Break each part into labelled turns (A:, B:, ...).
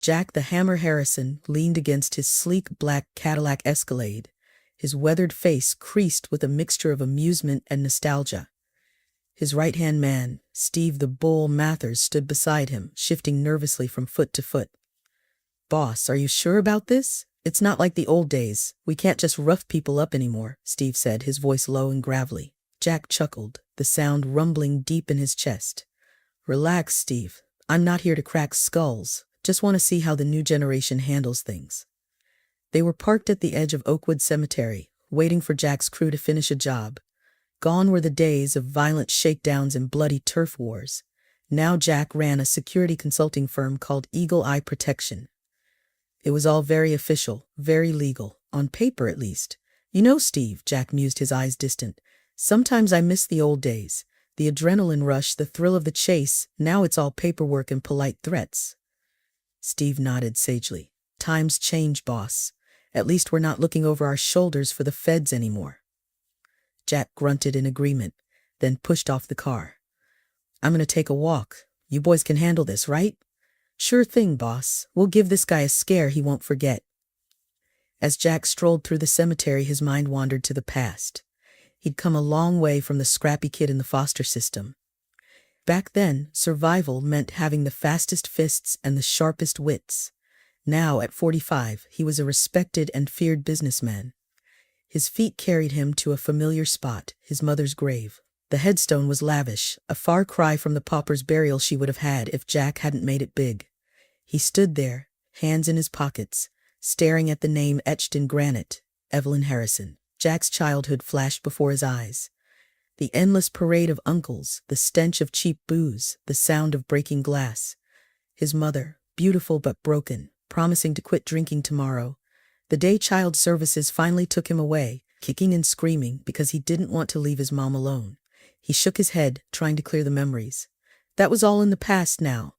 A: Jack the Hammer Harrison leaned against his sleek black Cadillac Escalade, his weathered face creased with a mixture of amusement and nostalgia. His right-hand man, Steve the Bull Mathers, stood beside him, shifting nervously from foot to foot. "Boss, are you sure about this? It's not like the old days. We can't just rough people up anymore," Steve said, his voice low and gravelly. Jack chuckled, the sound rumbling deep in his chest. "Relax, Steve. I'm not here to crack skulls. Just want to see how the new generation handles things." They were parked at the edge of Oakwood Cemetery, waiting for Jack's crew to finish a job. Gone were the days of violent shakedowns and bloody turf wars. Now Jack ran a security consulting firm called Eagle Eye Protection. It was all very official, very legal, on paper at least. "You know, Steve," Jack mused, his eyes distant, "sometimes I miss the old days. The adrenaline rush, the thrill of the chase. Now it's all paperwork and polite threats." Steve nodded sagely. "Times change, boss. At least we're not looking over our shoulders for the feds anymore." Jack grunted in agreement, then pushed off the car. "I'm gonna take a walk. You boys can handle this, right?" "Sure thing, boss. We'll give this guy a scare he won't forget." As Jack strolled through the cemetery, his mind wandered to the past. He'd come a long way from the scrappy kid in the foster system. Back then, survival meant having the fastest fists and the sharpest wits. Now, at 45, he was a respected and feared businessman. His feet carried him to a familiar spot, his mother's grave. The headstone was lavish, a far cry from the pauper's burial she would have had if Jack hadn't made it big. He stood there, hands in his pockets, staring at the name etched in granite, Evelyn Harrison. Jack's childhood flashed before his eyes. The endless parade of uncles, the stench of cheap booze, the sound of breaking glass. His mother, beautiful but broken, promising to quit drinking tomorrow. The day child services finally took him away, kicking and screaming because he didn't want to leave his mom alone. He shook his head, trying to clear the memories. That was all in the past now.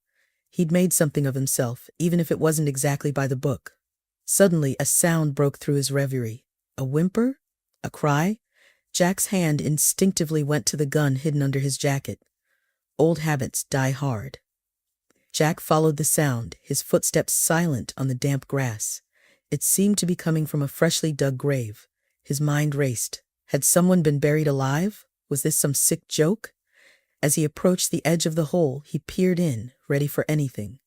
A: He'd made something of himself, even if it wasn't exactly by the book. Suddenly, a sound broke through his reverie. A whimper? A cry? Jack's hand instinctively went to the gun hidden under his jacket. Old habits die hard. Jack followed the sound, his footsteps silent on the damp grass. It seemed to be coming from a freshly dug grave. His mind raced. Had someone been buried alive? Was this some sick joke? As he approached the edge of the hole, he peered in, ready for anything.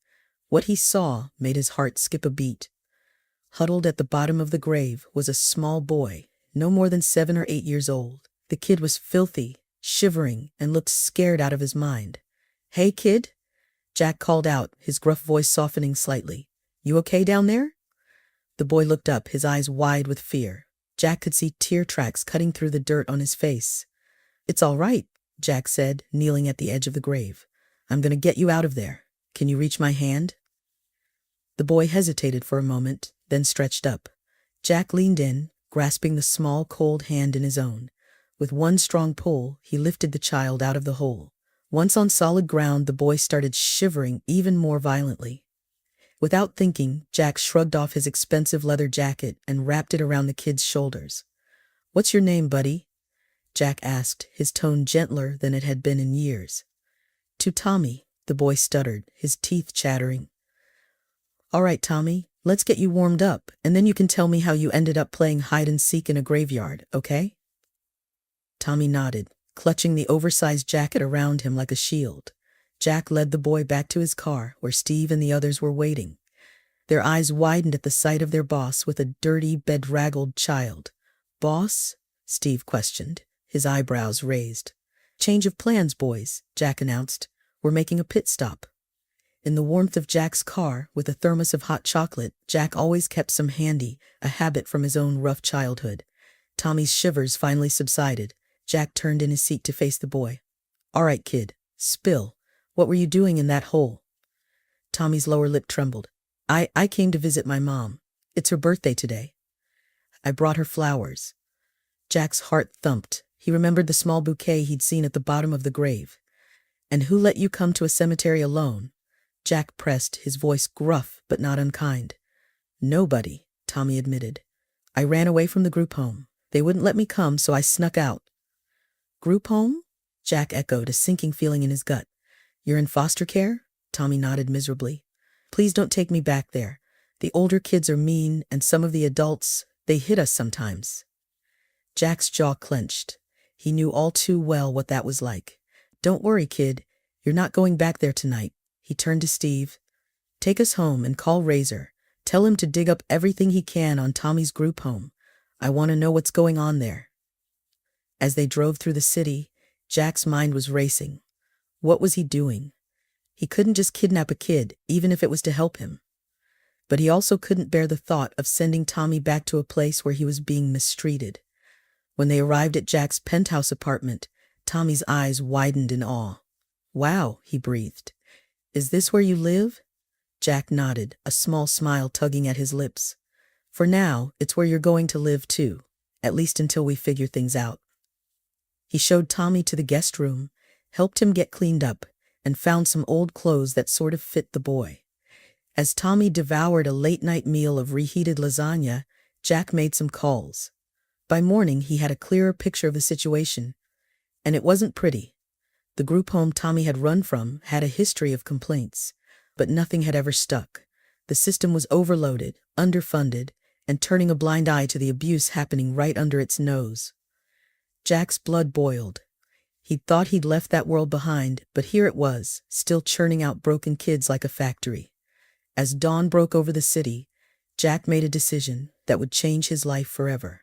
A: What he saw made his heart skip a beat. Huddled at the bottom of the grave was a small boy, no more than 7 or 8 years old. The kid was filthy, shivering, and looked scared out of his mind. "Hey, kid," Jack called out, his gruff voice softening slightly. "You okay down there?" The boy looked up, his eyes wide with fear. Jack could see tear tracks cutting through the dirt on his face. "It's all right," Jack said, kneeling at the edge of the grave. "I'm going to get you out of there. Can you reach my hand?" The boy hesitated for a moment, then stretched up. Jack leaned in, grasping the small, cold hand in his own. With one strong pull, he lifted the child out of the hole. Once on solid ground, the boy started shivering even more violently. Without thinking, Jack shrugged off his expensive leather jacket and wrapped it around the kid's shoulders. "What's your name, buddy?" Jack asked, his tone gentler than it had been in years. "To Tommy," the boy stuttered, his teeth chattering. "All right, Tommy, let's get you warmed up, and then you can tell me how you ended up playing hide and seek in a graveyard, okay?" Tommy nodded, clutching the oversized jacket around him like a shield. Jack led the boy back to his car, where Steve and the others were waiting. Their eyes widened at the sight of their boss with a dirty, bedraggled child. "Boss?" Steve questioned, his eyebrows raised. "Change of plans, boys," Jack announced. "We're making a pit stop." In the warmth of Jack's car, with a thermos of hot chocolate, Jack always kept some handy, a habit from his own rough childhood. Tommy's shivers finally subsided. Jack turned in his seat to face the boy. "All right, kid, spill. What were you doing in that hole?" Tommy's lower lip trembled. I came to visit my mom. It's her birthday today. I brought her flowers." Jack's heart thumped. He remembered the small bouquet he'd seen at the bottom of the grave. "And who let you come to a cemetery alone?" Jack pressed, his voice gruff but not unkind. "Nobody," Tommy admitted. "I ran away from the group home. They wouldn't let me come, so I snuck out." "Group home?" Jack echoed, a sinking feeling in his gut. "You're in foster care?" Tommy nodded miserably. Please don't take me back there. The older kids are mean, and some of the adults, they hit us sometimes. Jack's jaw clenched. He knew all too well what that was like. Don't worry, kid. You're not going back there tonight. He turned to Steve. Take us home and call Razor. Tell him to dig up everything he can on Tommy's group home. I want to know what's going on there. As they drove through the city, Jack's mind was racing. What was he doing? He couldn't just kidnap a kid, even if it was to help him. But he also couldn't bear the thought of sending Tommy back to a place where he was being mistreated. When they arrived at Jack's penthouse apartment, Tommy's eyes widened in awe. Wow, he breathed. Is this where you live? Jack nodded, a small smile tugging at his lips. For now, it's where you're going to live too, at least until we figure things out. He showed Tommy to the guest room, helped him get cleaned up, and found some old clothes that sort of fit the boy. As Tommy devoured a late-night meal of reheated lasagna, Jack made some calls. By morning, he had a clearer picture of the situation, and it wasn't pretty. The group home Tommy had run from had a history of complaints, but nothing had ever stuck. The system was overloaded, underfunded, and turning a blind eye to the abuse happening right under its nose. Jack's blood boiled. He'd thought he'd left that world behind, but here it was, still churning out broken kids like a factory. As dawn broke over the city, Jack made a decision that would change his life forever.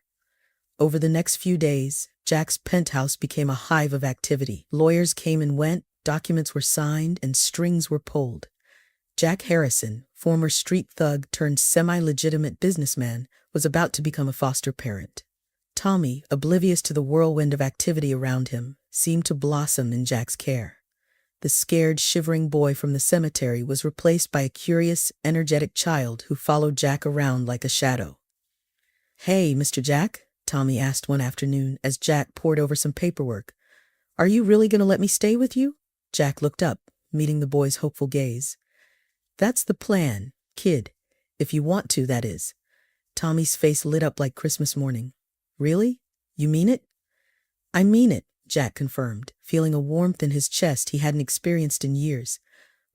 A: Over the next few days, Jack's penthouse became a hive of activity. Lawyers came and went, documents were signed, and strings were pulled. Jack Harrison, former street thug turned semi-legitimate businessman, was about to become a foster parent. Tommy, oblivious to the whirlwind of activity around him, seemed to blossom in Jack's care. The scared, shivering boy from the cemetery was replaced by a curious, energetic child who followed Jack around like a shadow. Hey, Mr. Jack? Tommy asked one afternoon as Jack pored over some paperwork. Are you really going to let me stay with you? Jack looked up, meeting the boy's hopeful gaze. That's the plan, kid. If you want to, that is. Tommy's face lit up like Christmas morning. Really? You mean it? I mean it, Jack confirmed, feeling a warmth in his chest he hadn't experienced in years.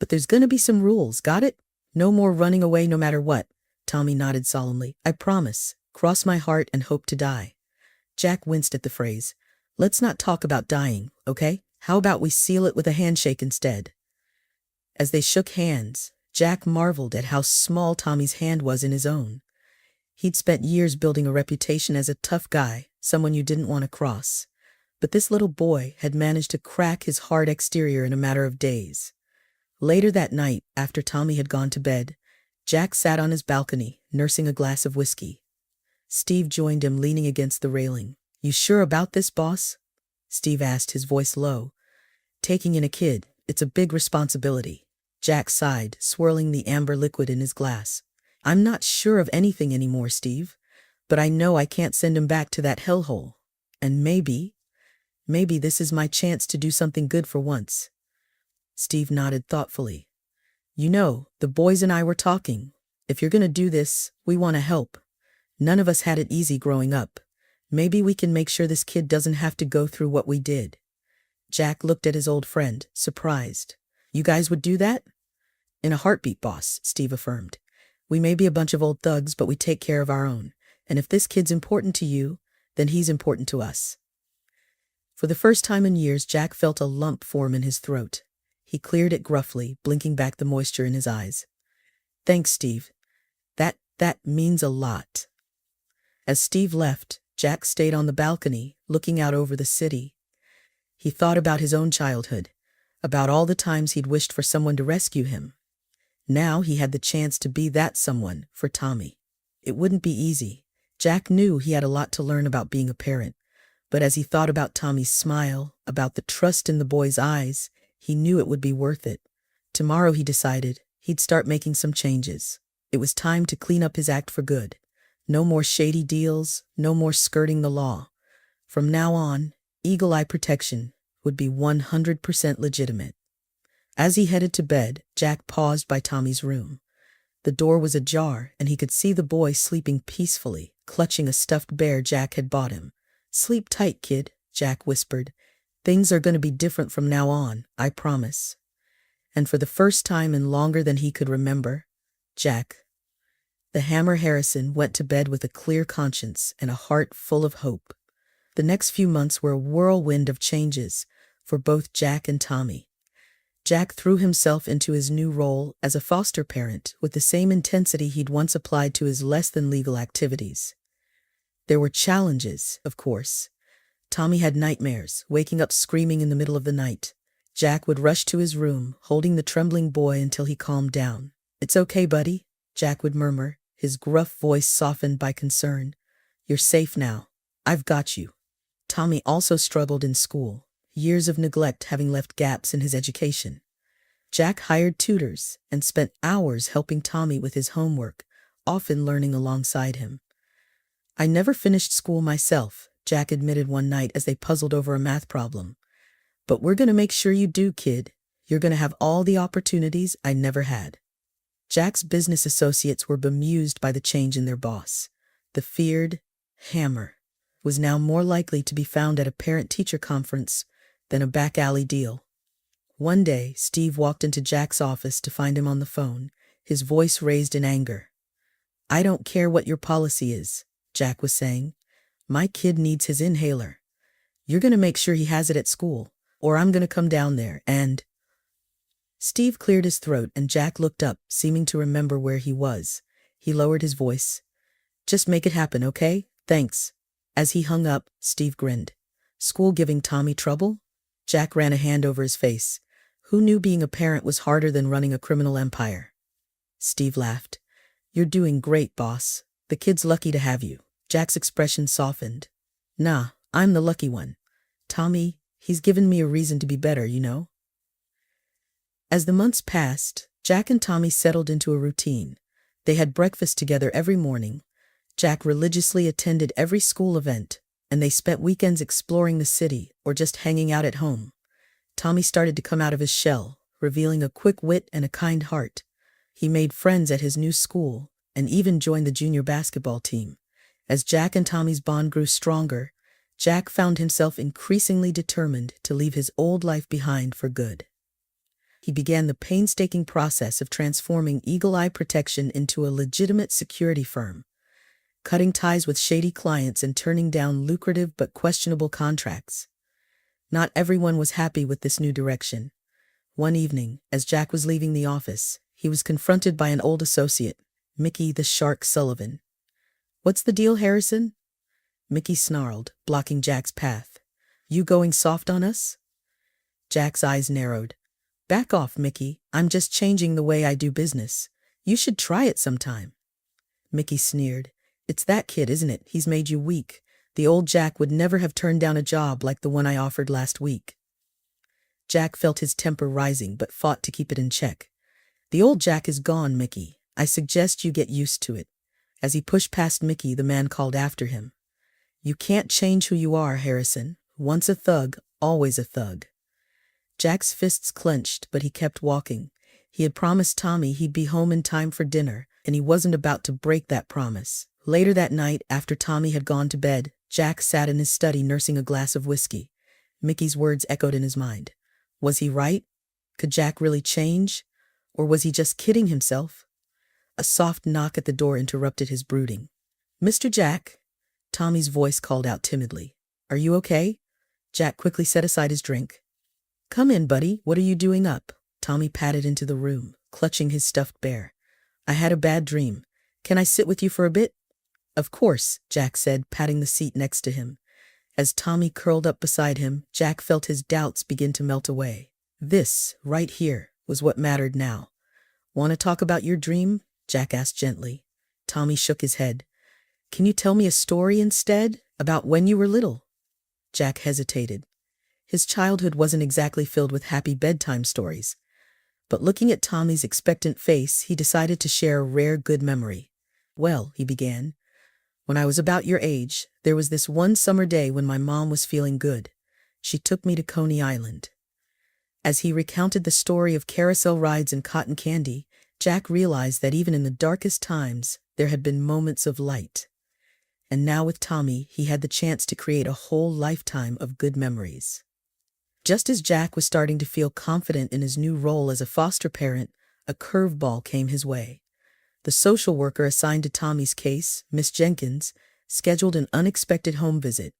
A: But there's gonna be some rules, got it? No more running away no matter what. Tommy nodded solemnly. I promise. Cross my heart and hope to die. Jack winced at the phrase. Let's not talk about dying, okay? How about we seal it with a handshake instead? As they shook hands, Jack marveled at how small Tommy's hand was in his own. He'd spent years building a reputation as a tough guy, someone you didn't want to cross. But this little boy had managed to crack his hard exterior in a matter of days. Later that night, after Tommy had gone to bed, Jack sat on his balcony, nursing a glass of whiskey. Steve joined him, leaning against the railing. You sure about this, boss? Steve asked, his voice low. Taking in a kid, it's a big responsibility. Jack sighed, swirling the amber liquid in his glass. I'm not sure of anything anymore, Steve, but I know I can't send him back to that hellhole. And maybe this is my chance to do something good for once. Steve nodded thoughtfully. You know, the boys and I were talking. If you're going to do this, we want to help. None of us had it easy growing up. Maybe we can make sure this kid doesn't have to go through what we did. Jack looked at his old friend, surprised. You guys would do that? In a heartbeat, boss, Steve affirmed. We may be a bunch of old thugs, but we take care of our own. And if this kid's important to you, then he's important to us. For the first time in years, Jack felt a lump form in his throat. He cleared it gruffly, blinking back the moisture in his eyes. Thanks, Steve. That means a lot. As Steve left, Jack stayed on the balcony, looking out over the city. He thought about his own childhood, about all the times he'd wished for someone to rescue him. Now he had the chance to be that someone for Tommy. It wouldn't be easy. Jack knew he had a lot to learn about being a parent, but as he thought about Tommy's smile, about the trust in the boy's eyes, he knew it would be worth it. Tomorrow, he decided, he'd start making some changes. It was time to clean up his act for good. No more shady deals, no more skirting the law. From now on, Eagle Eye Protection would be 100% legitimate. As he headed to bed, Jack paused by Tommy's room. The door was ajar, and he could see the boy sleeping peacefully, clutching a stuffed bear Jack had bought him. Sleep tight, kid, Jack whispered. Things are going to be different from now on, I promise. And for the first time in longer than he could remember, Jack. The hammer Harrison went to bed with a clear conscience and a heart full of hope. The next few months were a whirlwind of changes for both Jack and Tommy. Jack threw himself into his new role as a foster parent with the same intensity he'd once applied to his less-than-legal activities. There were challenges, of course. Tommy had nightmares, waking up screaming in the middle of the night. Jack would rush to his room, holding the trembling boy until he calmed down. "It's okay, buddy," Jack would murmur, his gruff voice softened by concern. "You're safe now. I've got you." Tommy also struggled in school, years of neglect having left gaps in his education. Jack hired tutors and spent hours helping Tommy with his homework, often learning alongside him. "I never finished school myself," Jack admitted one night as they puzzled over a math problem. "But we're going to make sure you do, kid. You're going to have all the opportunities I never had." Jack's business associates were bemused by the change in their boss. The feared hammer was now more likely to be found at a parent-teacher conference than a back-alley deal. One day, Steve walked into Jack's office to find him on the phone, his voice raised in anger. "I don't care what your policy is," Jack was saying. "My kid needs his inhaler. You're going to make sure he has it at school, or I'm going to come down there and—" Steve cleared his throat and Jack looked up, seeming to remember where he was. He lowered his voice. "Just make it happen, okay? Thanks." As he hung up, Steve grinned. "School giving Tommy trouble?" Jack ran a hand over his face. Who knew being a parent was harder than running a criminal empire? Steve laughed. "You're doing great, boss. The kid's lucky to have you." Jack's expression softened. "Nah, I'm the lucky one. Tommy, he's given me a reason to be better, you know?" As the months passed, Jack and Tommy settled into a routine. They had breakfast together every morning. Jack religiously attended every school event, and they spent weekends exploring the city or just hanging out at home. Tommy started to come out of his shell, revealing a quick wit and a kind heart. He made friends at his new school and even joined the junior basketball team. As Jack and Tommy's bond grew stronger, Jack found himself increasingly determined to leave his old life behind for good. He began the painstaking process of transforming Eagle Eye Protection into a legitimate security firm, cutting ties with shady clients and turning down lucrative but questionable contracts. Not everyone was happy with this new direction. One evening, as Jack was leaving the office, he was confronted by an old associate, Mickey the Shark Sullivan. "What's the deal, Harrison?" Mickey snarled, blocking Jack's path. "You going soft on us?" Jack's eyes narrowed. "Back off, Mickey. I'm just changing the way I do business. You should try it sometime." Mickey sneered. "It's that kid, isn't it? He's made you weak. The old Jack would never have turned down a job like the one I offered last week." Jack felt his temper rising but fought to keep it in check. "The old Jack is gone, Mickey. I suggest you get used to it." As he pushed past Mickey, the man called after him. "You can't change who you are, Harrison. Once a thug, always a thug." Jack's fists clenched, but he kept walking. He had promised Tommy he'd be home in time for dinner, and he wasn't about to break that promise. Later that night, after Tommy had gone to bed, Jack sat in his study nursing a glass of whiskey. Mickey's words echoed in his mind. Was he right? Could Jack really change? Or was he just kidding himself? A soft knock at the door interrupted his brooding. "Mr. Jack?" Tommy's voice called out timidly. "Are you okay?" Jack quickly set aside his drink. "Come in, buddy. What are you doing up?" Tommy patted into the room, clutching his stuffed bear. "I had a bad dream. Can I sit with you for a bit?" "Of course," Jack said, patting the seat next to him. As Tommy curled up beside him, Jack felt his doubts begin to melt away. This, right here, was what mattered now. "Want to talk about your dream?" Jack asked gently. Tommy shook his head. "Can you tell me a story instead, about when you were little?" Jack hesitated. His childhood wasn't exactly filled with happy bedtime stories. But looking at Tommy's expectant face, he decided to share a rare good memory. "Well," he began, "when I was about your age, there was this one summer day when my mom was feeling good. She took me to Coney Island." As he recounted the story of carousel rides and cotton candy, Jack realized that even in the darkest times, there had been moments of light. And now with Tommy, he had the chance to create a whole lifetime of good memories. Just as Jack was starting to feel confident in his new role as a foster parent, a curveball came his way. The social worker assigned to Tommy's case, Miss Jenkins, scheduled an unexpected home visit.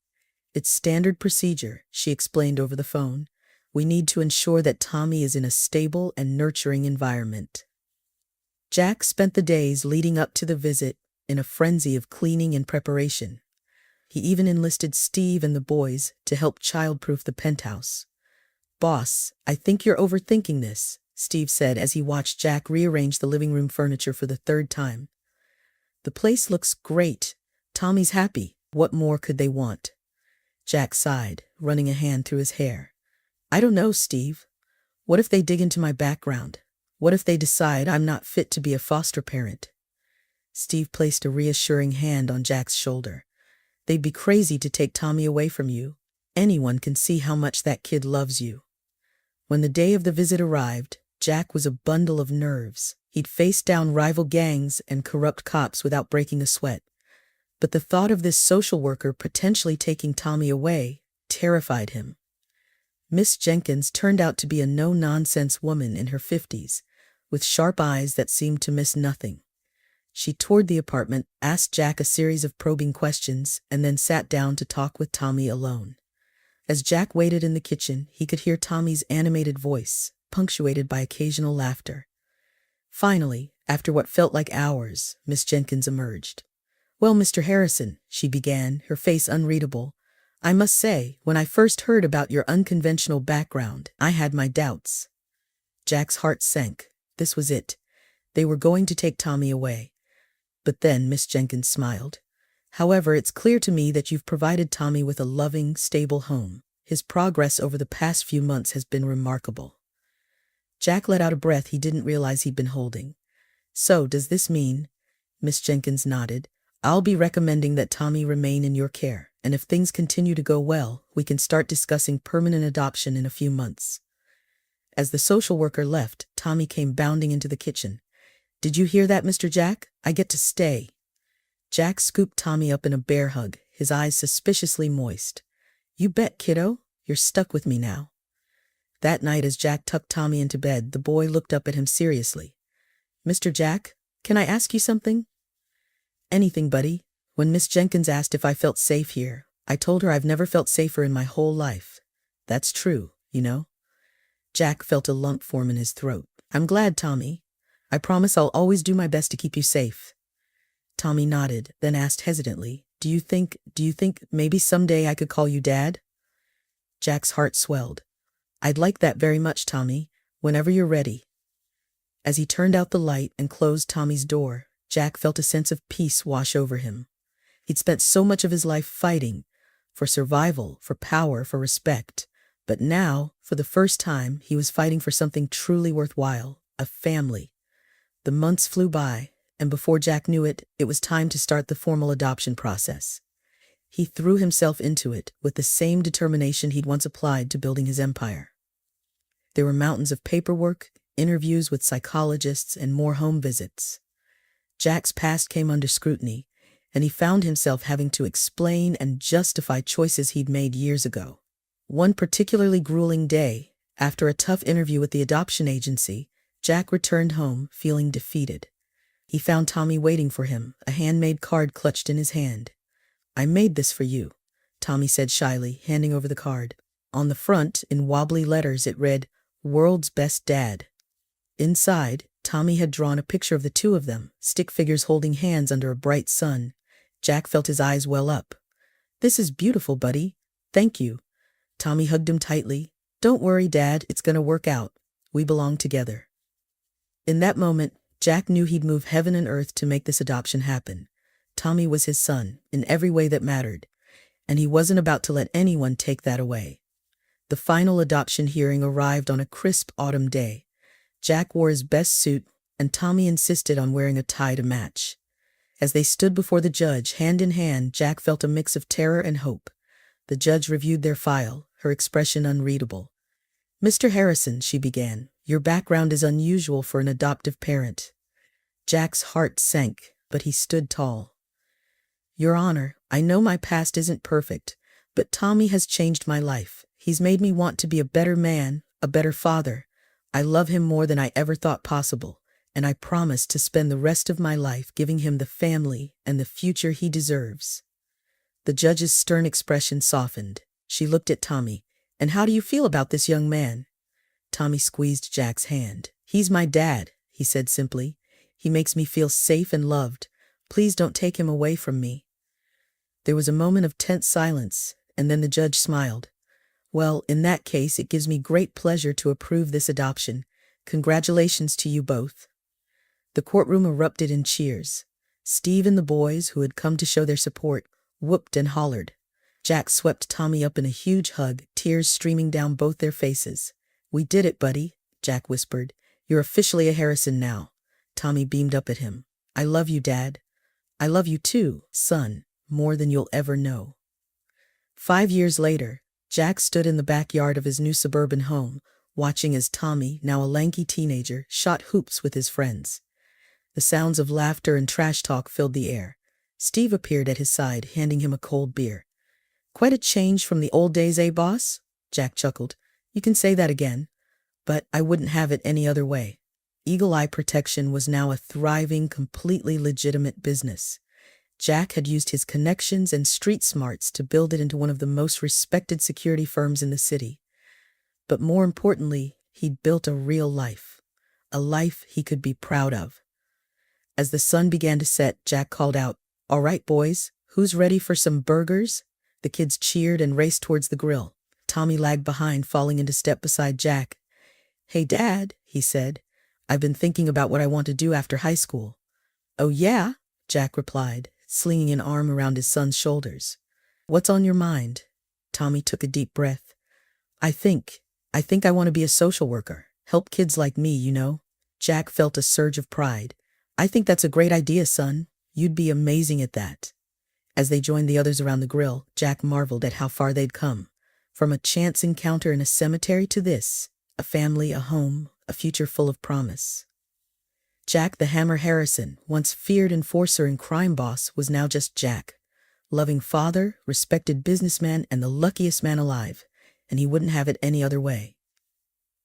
A: It's standard procedure, she explained over the phone. We need to ensure that Tommy is in a stable and nurturing environment. Jack spent the days leading up to the visit in a frenzy of cleaning and preparation. He even enlisted Steve and the boys to help childproof the penthouse. "Boss, I think you're overthinking this," Steve said as he watched Jack rearrange the living room furniture for the third time. "The place looks great. Tommy's happy. What more could they want?" Jack sighed, running a hand through his hair. "I don't know, Steve. What if they dig into my background? What if they decide I'm not fit to be a foster parent?" Steve placed a reassuring hand on Jack's shoulder. "They'd be crazy to take Tommy away from you. Anyone can see how much that kid loves you." When the day of the visit arrived, Jack was a bundle of nerves. He'd faced down rival gangs and corrupt cops without breaking a sweat. But the thought of this social worker potentially taking Tommy away terrified him. Miss Jenkins turned out to be a no-nonsense woman in her 50s, with sharp eyes that seemed to miss nothing. She toured the apartment, asked Jack a series of probing questions, and then sat down to talk with Tommy alone. As Jack waited in the kitchen, he could hear Tommy's animated voice, punctuated by occasional laughter. Finally, after what felt like hours, Miss Jenkins emerged. "Well, Mr. Harrison," she began, her face unreadable, "I must say, when I first heard about your unconventional background, I had my doubts." Jack's heart sank. This was it. They were going to take Tommy away. But then Miss Jenkins smiled. "However, it's clear to me that you've provided Tommy with a loving, stable home. His progress over the past few months has been remarkable." Jack let out a breath he didn't realize he'd been holding. "So, does this mean?" Miss Jenkins nodded. "I'll be recommending that Tommy remain in your care, and if things continue to go well, we can start discussing permanent adoption in a few months." As the social worker left, Tommy came bounding into the kitchen. "Did you hear that, Mr. Jack? I get to stay." Jack scooped Tommy up in a bear hug, his eyes suspiciously moist. "You bet, kiddo. You're stuck with me now." That night, as Jack tucked Tommy into bed, the boy looked up at him seriously. "Mr. Jack, can I ask you something?" "Anything, buddy." When Miss Jenkins asked if I felt safe here, I told her I've never felt safer in my whole life. That's true, you know. Jack felt a lump form in his throat. "I'm glad, Tommy. I promise I'll always do my best to keep you safe." Tommy nodded, then asked hesitantly, Do you think maybe someday I could call you Dad?" Jack's heart swelled. "I'd like that very much, Tommy, whenever you're ready." As he turned out the light and closed Tommy's door, Jack felt a sense of peace wash over him. He'd spent so much of his life fighting, for survival, for power, for respect. But now, for the first time, he was fighting for something truly worthwhile, a family. The months flew by, and before Jack knew it, it was time to start the formal adoption process. He threw himself into it with the same determination he'd once applied to building his empire. There were mountains of paperwork, interviews with psychologists, and more home visits. Jack's past came under scrutiny, and he found himself having to explain and justify choices he'd made years ago. One particularly grueling day, after a tough interview with the adoption agency, Jack returned home feeling defeated. He found Tommy waiting for him, a handmade card clutched in his hand. "I made this for you," Tommy said shyly, handing over the card. On the front, in wobbly letters, it read, "World's Best Dad." Inside, Tommy had drawn a picture of the two of them, stick figures holding hands under a bright sun. Jack felt his eyes well up. "This is beautiful, buddy. Thank you." Tommy hugged him tightly. "Don't worry, Dad, it's gonna work out. We belong together." In that moment, Jack knew he'd move heaven and earth to make this adoption happen. Tommy was his son, in every way that mattered, and he wasn't about to let anyone take that away. The final adoption hearing arrived on a crisp autumn day. Jack wore his best suit, and Tommy insisted on wearing a tie to match. As they stood before the judge, hand in hand, Jack felt a mix of terror and hope. The judge reviewed their file, her expression unreadable. "Mr. Harrison," she began, "your background is unusual for an adoptive parent." Jack's heart sank, but he stood tall. "Your Honor, I know my past isn't perfect, but Tommy has changed my life. He's made me want to be a better man, a better father. I love him more than I ever thought possible, and I promise to spend the rest of my life giving him the family and the future he deserves." The judge's stern expression softened. She looked at Tommy. "And how do you feel about this young man?" Tommy squeezed Jack's hand. "He's my dad," he said simply. "He makes me feel safe and loved. Please don't take him away from me." There was a moment of tense silence, and then the judge smiled. "Well, in that case, it gives me great pleasure to approve this adoption. Congratulations to you both." The courtroom erupted in cheers. Steve and the boys, who had come to show their support, whooped and hollered. Jack swept Tommy up in a huge hug, tears streaming down both their faces. "We did it, buddy," Jack whispered. "You're officially a Harrison now." Tommy beamed up at him. "I love you, Dad." "I love you too, son, more than you'll ever know." 5 years later, Jack stood in the backyard of his new suburban home, watching as Tommy, now a lanky teenager, shot hoops with his friends. The sounds of laughter and trash talk filled the air. Steve appeared at his side, handing him a cold beer. "Quite a change from the old days, eh, boss?" Jack chuckled. "You can say that again. But I wouldn't have it any other way." Eagle Eye Protection was now a thriving, completely legitimate business. Jack had used his connections and street smarts to build it into one of the most respected security firms in the city. But more importantly, he'd built a real life. A life he could be proud of. As the sun began to set, Jack called out, "All right, boys, who's ready for some burgers?" The kids cheered and raced towards the grill. Tommy lagged behind, falling into step beside Jack. "Hey, Dad," he said, "I've been thinking about what I want to do after high school." "Oh, yeah?" Jack replied, slinging an arm around his son's shoulders. "What's on your mind?" Tommy took a deep breath. I think I want to be a social worker. Help kids like me, you know." Jack felt a surge of pride. "I think that's a great idea, son. You'd be amazing at that." As they joined the others around the grill, Jack marveled at how far they'd come. From a chance encounter in a cemetery to this, a family, a home, a future full of promise. Jack the Hammer Harrison, once feared enforcer and crime boss, was now just Jack. Loving father, respected businessman, and the luckiest man alive, and he wouldn't have it any other way.